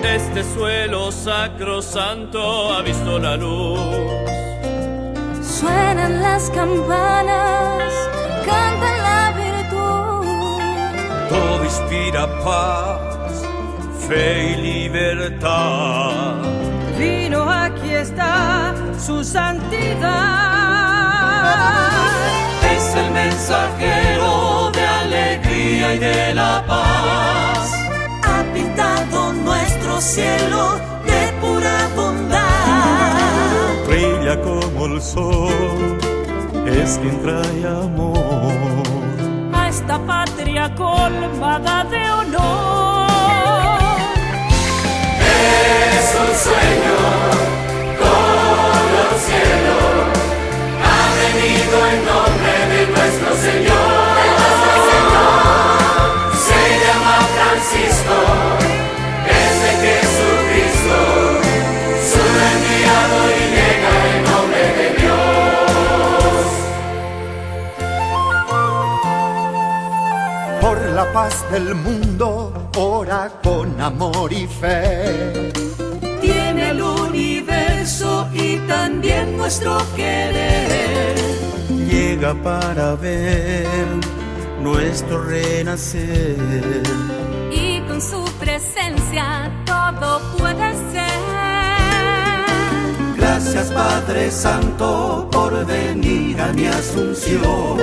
Este suelo sacrosanto ha visto la luz. Suenan las campanas, cantan la virtud. Todo inspira paz, fe y libertad. Vino, aquí está su santidad. Es el mensajero de alegría y de la paz. Ha pintado nuestro cielo de pura bondad. Brilla como el sol, es quien trae amor A esta patria colmada de honor. Es un sueño como el cielo. Ha venido en nombre de nuestro Señor. Se llama Francisco, es de Jesucristo, su enviado y llega en nombre de Dios. Por la paz del mundo, ora con amor y fe. Tiene el universo y también nuestro querer. llega para ver nuestro renacer. Y con su presencia todo puede ser. Gracias Padre Santo por venir a mi asunción.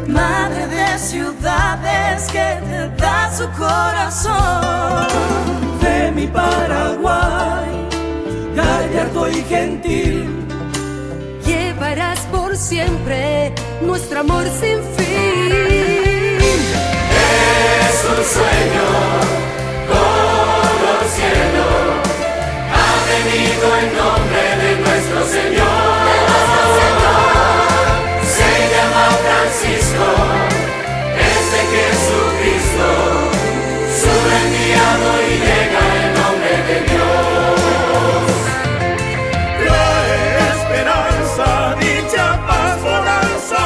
Madre de ciudades que te da su corazón. De mi Paraguay, gallardo y gentil, Llevarás por siempre nuestro amor sin fin. Es un sueño como el cielo, ha venido en nombre de nuestro Señor. Se llama Francisco, es de Jesucristo, su enviado y llega en nombre de Dios. Trae esperanza, dicha, paz, bonanza.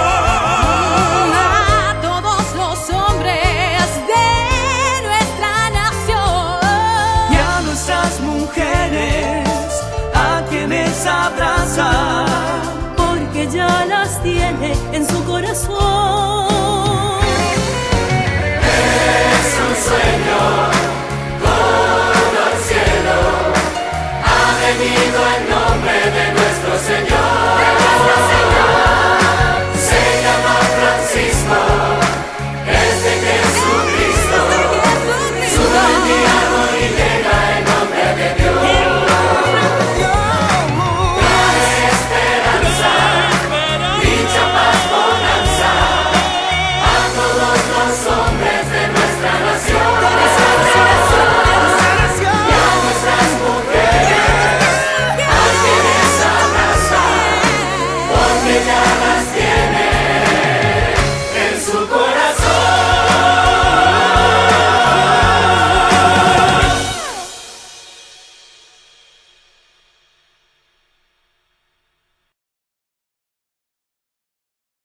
A todos los hombres de nuestra nación. Y a nuestras mujeres, a quienes abraza, Porque ya las tiene en su corazón. Es un sueño como el cielo, ha venido en